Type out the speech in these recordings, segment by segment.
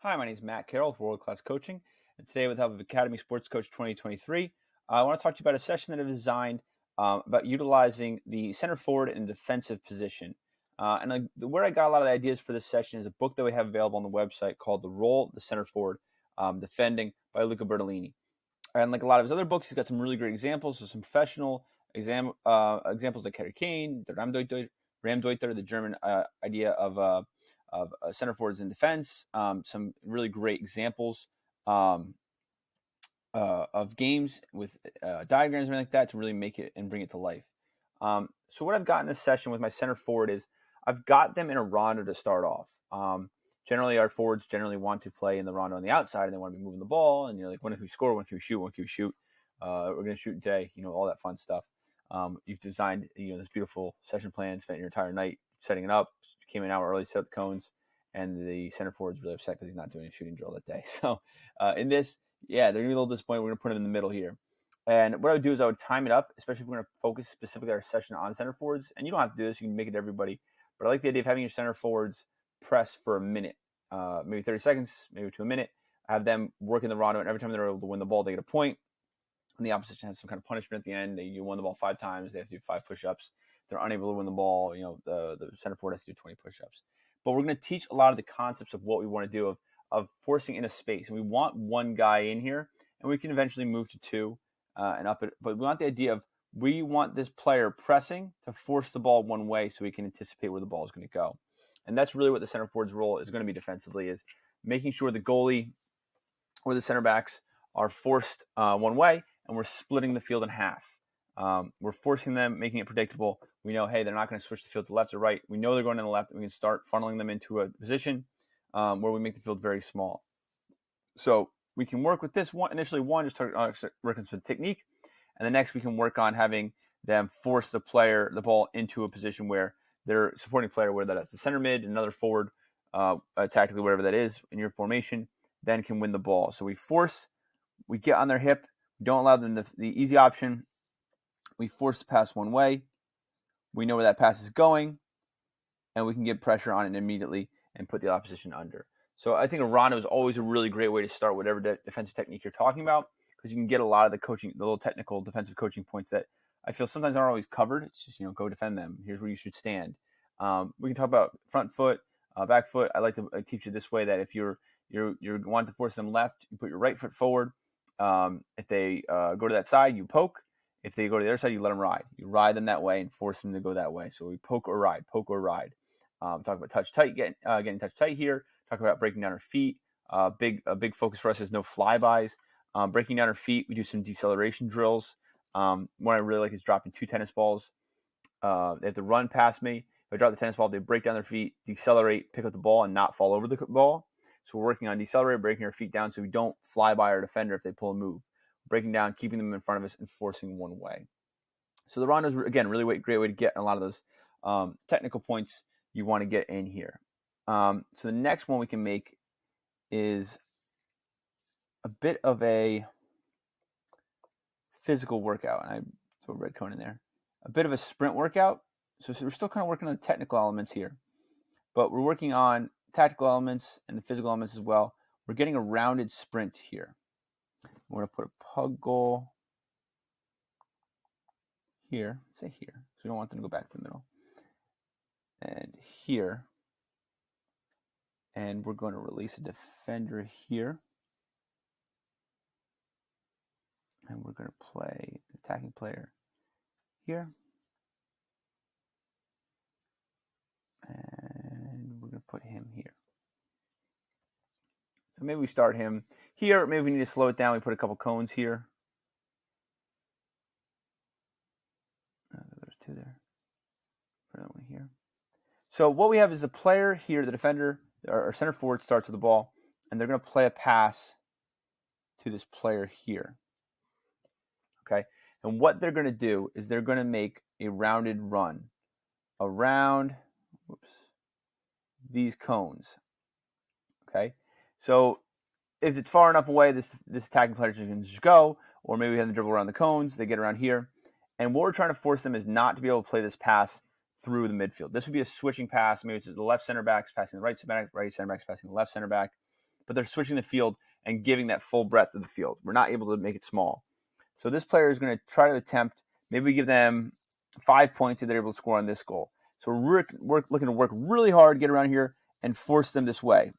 Hi, my name is Matt Carroll with World Class Coaching, and today with the help of Academy Sports Coach 2023, I want to talk to you about a session that I've designed about utilizing the center forward in defensive position. Where I got a lot of the ideas for this session is a book that we have available on the website called The Role of the Center Forward Defending by Luca Bertolini. And like a lot of his other books, he's got some really great examples of some professional examples like Harry Kane, the Ramdeuter, the German idea of center forwards in defense. Some really great examples of games with diagrams and everything like that to really make it and bring it to life. So what I've got in this session with my center forward is I've got them in a rondo to start off. Generally, our forwards generally want to play in the rondo on the outside, and they want to be moving the ball. And you're like, when can we score? When can we shoot? When can we shoot? We're going to shoot today. All that fun stuff. You've designed, this beautiful session plan, spent your entire night setting it up, came in an hour early, set up the cones, and the center forward's really upset because he's not doing a shooting drill that day. So in this, they're going to be a little disappointed. We're going to put him in the middle here. And what I would do is I would time it up, especially if we're going to focus specifically our session on center forwards. And you don't have to do this. You can make it to everybody. But I like the idea of having your center forwards press for a minute, maybe 30 seconds, maybe to a minute. Have them work in the rondo, and every time they're able to win the ball, they get a point. And the opposition has some kind of punishment at the end. You won the ball 5 times. They have to do 5 push-ups. If they're unable to win the ball, the center forward has to do 20 push-ups. But we're going to teach a lot of the concepts of what we want to do of forcing in a space. And we want one guy in here, and we can eventually move to 2 and up it. But we want the idea of we want this player pressing to force the ball one way so we can anticipate where the ball is going to go. And that's really what the center forward's role is going to be defensively, is making sure the goalie or the center backs are forced one way, and we're splitting the field in half. We're forcing them, making it predictable. We know, hey, they're not going to switch the field to left or right. We know they're going to the left, and we can start funneling them into a position where we make the field very small. So we can work with this one initially. Just start working with technique, and the next we can work on having them force the ball into a position where their supporting player, whether that's a center mid, another forward, tactically, whatever that is in your formation, then can win the ball. So we get on their hip, we don't allow them the easy option. We force the pass one way. We know where that pass is going, and we can get pressure on it immediately and put the opposition under. So I think a rondo is always a really great way to start whatever defensive technique you're talking about, because you can get a lot of the little technical defensive coaching points that I feel sometimes aren't always covered. It's just, go defend them. Here's where you should stand. We can talk about front foot, back foot. I like to teach you this way, that if you're wanting to force them left, you put your right foot forward. If they go to that side, you poke. If they go to the other side, you let them ride. You ride them that way and force them to go that way. So we poke or ride, poke or ride. Talk about touch tight, getting touch tight here. Talk about breaking down our feet. A big focus for us is no flybys. Breaking down our feet, we do some deceleration drills. One I really like is dropping 2 tennis balls. They have to run past me. If I drop the tennis ball, they break down their feet, decelerate, pick up the ball, and not fall over the ball. So we're working on decelerate, breaking our feet down so we don't fly by our defender if they pull a move. Breaking down, keeping them in front of us, and forcing one way. So the rondo is, again, really great way to get a lot of those technical points you want to get in here. So the next one we can make is a bit of a physical workout. And I throw a red cone in there. A bit of a sprint workout. So we're still kind of working on the technical elements here, but we're working on tactical elements and the physical elements as well. We're getting a rounded sprint here. We're going to put a pug goal here. Say here. So we don't want them to go back to the middle. And here. And we're going to release a defender here. And we're going to play an attacking player here. And we're going to put him here. So maybe we start him here. Maybe we need to slow it down. We put a couple cones here. There's 2 there. Put another one here. So what we have is the player here, the defender, our center forward starts with the ball, and they're going to play a pass to this player here. Okay? And what they're going to do is they're going to make a rounded run around these cones. Okay? So if it's far enough away, this attacking player can just go, or maybe we have them dribble around the cones, they get around here. And what we're trying to force them is not to be able to play this pass through the midfield. This would be a switching pass. Maybe it's the left center back's passing the right center back, right center back's passing the left center back. but they're switching the field and giving that full breadth of the field. We're not able to make it small. So this player is going to try to attempt, maybe we give them 5 points if they're able to score on this goal. So we're looking to work really hard, get around here, and force them this way.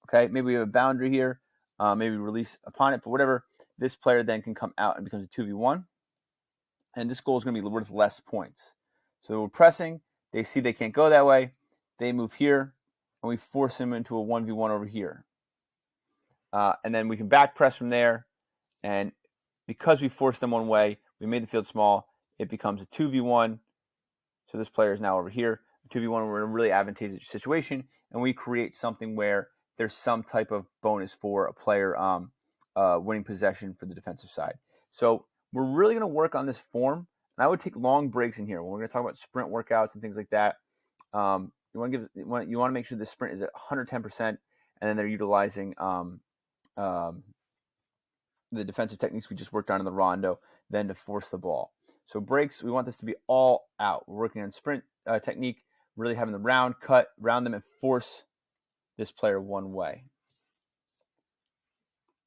Okay, maybe we have a boundary here, maybe release upon it, but whatever. This player then can come out and becomes a 2v1, and this goal is going to be worth less points. So we're pressing, they see they can't go that way, they move here, and we force them into a 1v1 over here. And then we can back press from there, and because we forced them one way, we made the field small, it becomes a 2v1. So this player is now over here. 2v1, we're in a really advantageous situation, and we create something where there's some type of bonus for a player winning possession for the defensive side. So we're really going to work on this form, and I would take long breaks in here. When we're going to talk about sprint workouts and things like that, you want to make sure the sprint is at 110%, and then they're utilizing the defensive techniques we just worked on in the rondo, then to force the ball. So breaks, we want this to be all out. We're working on sprint technique, really having the round cut, round them, and force this player one way.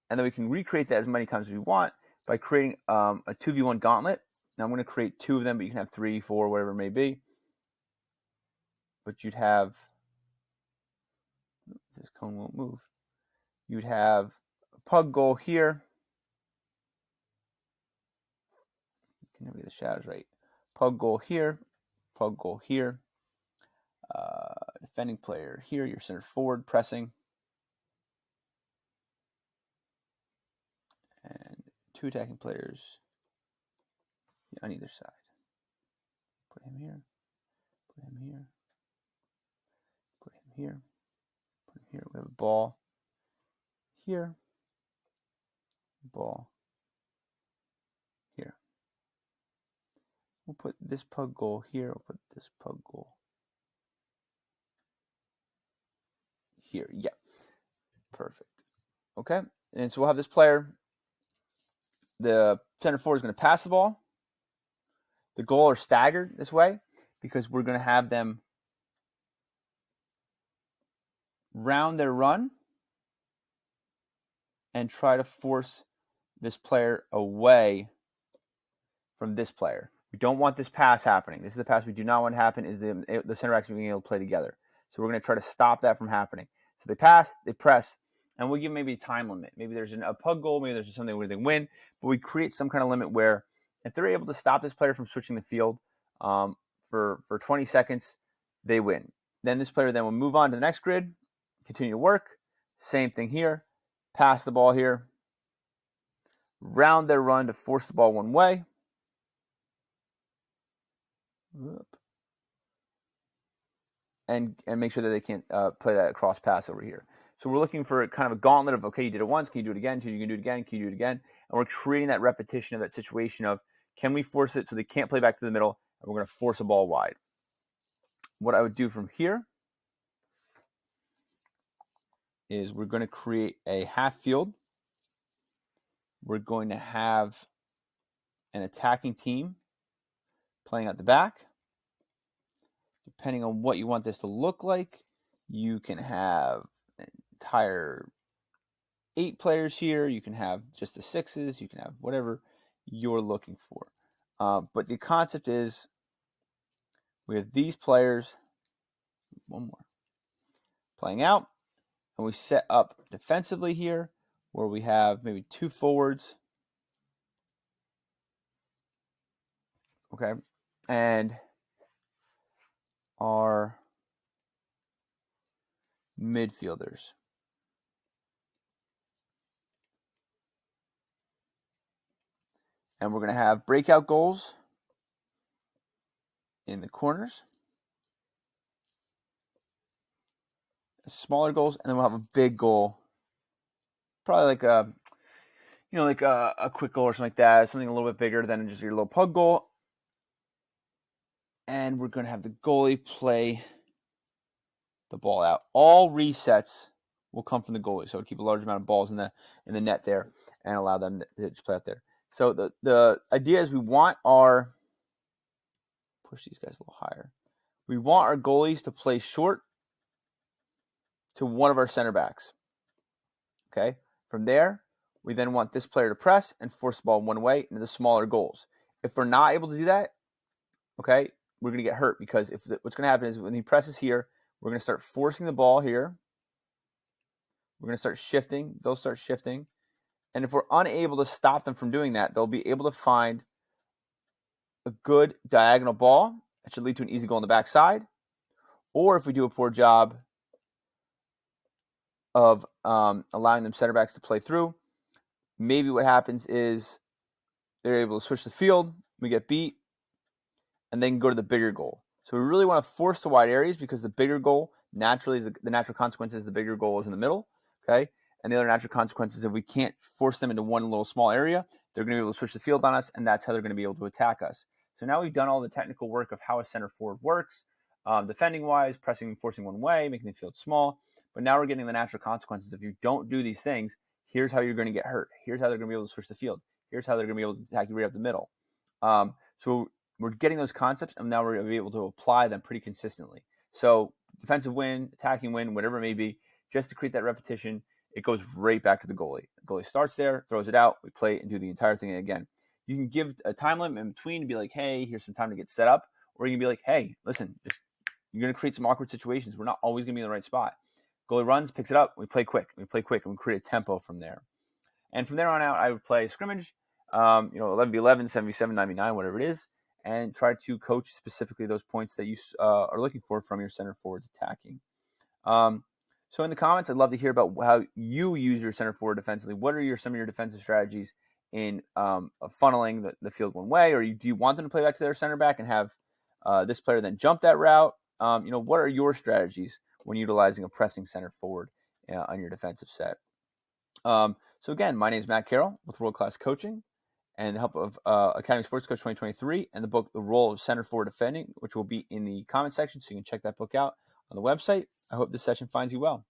And then we can recreate that as many times as we want by creating a 2v1 gauntlet. Now I'm going to create 2 of them, but you can have 3, 4, whatever it may be. But you'd have, this cone won't move. You'd have a pug goal here. Never get the shadows right. Pug goal here, pug goal here. Defending player here, your center forward pressing. And 2 attacking players on either side. Put him here, put him here, put him here, put him here. We have a ball here, ball here. We'll put this pug goal here, we'll put this pug goal here. Yeah, perfect. Okay, and so we'll have this player. The center forward is going to pass the ball. The goal are staggered this way because we're going to have them round their run and try to force this player away from this player. We don't want this pass happening. This is the pass we do not want to happen, is the center backs being able to play together. So we're going to try to stop that from happening. So they pass, they press, and we give maybe a time limit. Maybe there's a pug goal, maybe there's something where they win, but we create some kind of limit where if they're able to stop this player from switching the field for 20 seconds, they win. Then this player then will move on to the next grid, continue to work. Same thing here. Pass the ball here. Round their run to force the ball one way. And make sure that they can't play that cross pass over here. So we're looking for kind of a gauntlet of, okay, you did it once, can you do it again? You can do it again, can you do it again? And we're creating that repetition of that situation of, can we force it so they can't play back to the middle, and we're going to force a ball wide. What I would do from here is we're going to create a half field. We're going to have an attacking team playing at the back. Depending on what you want this to look like, you can have an entire 8 players here. You can have just the 6s. You can have whatever you're looking for. But the concept is we have these players, one more, playing out. And we set up defensively here where we have maybe 2 forwards. Okay. And our midfielders. And we're going to have breakout goals in the corners. Smaller goals, and then we'll have a big goal. Probably like a quick goal or something like that. Something a little bit bigger than just your little pug goal. And we're going to have the goalie play the ball out. All resets will come from the goalie. So keep a large amount of balls in the net there and allow them to just play out there. So the idea is we want push these guys a little higher. We want our goalies to play short to one of our center backs. Okay. From there, we then want this player to press and force the ball one way into the smaller goals. If we're not able to do that, okay, we're going to get hurt because what's going to happen is when he presses here, we're going to start forcing the ball here. We're going to start shifting. They'll start shifting. And if we're unable to stop them from doing that, they'll be able to find a good diagonal ball that should lead to an easy goal on the backside. Or if we do a poor job of allowing them center backs to play through, maybe what happens is they're able to switch the field, we get beat, and then go to the bigger goal. So we really want to force the wide areas because the bigger goal naturally is the natural consequence is the bigger goal is in the middle, okay? And the other natural consequence is if we can't force them into one little small area, they're going to be able to switch the field on us, and that's how they're going to be able to attack us. So now we've done all the technical work of how a center forward works, defending-wise, pressing and forcing one way, making the field small. But now we're getting the natural consequences. If you don't do these things, here's how you're going to get hurt. Here's how they're going to be able to switch the field. Here's how they're going to be able to attack you right up the middle. So we're getting those concepts, and now we're going to be able to apply them pretty consistently. So defensive win, attacking win, whatever it may be, just to create that repetition, it goes right back to the goalie. The goalie starts there, throws it out, we play it and do the entire thing again. You can give a time limit in between to be like, hey, here's some time to get set up. Or you can be like, hey, listen, you're going to create some awkward situations. We're not always going to be in the right spot. Goalie runs, picks it up, we play quick, and we create a tempo from there. And from there on out, I would play scrimmage, 11v11, 7v7, 9v9, whatever it is, and try to coach specifically those points that you are looking for from your center forwards attacking. So in the comments, I'd love to hear about how you use your center forward defensively. What are some of your defensive strategies in funneling the field one way, or do you want them to play back to their center back and have this player then jump that route? What are your strategies when utilizing a pressing center forward on your defensive set? So again, my name is Matt Carroll with World Class Coaching and the help of Academy Sports Coach 2023 and the book, The Role of Center Forward Defending, which will be in the comment section, so you can check that book out on the website. I hope this session finds you well.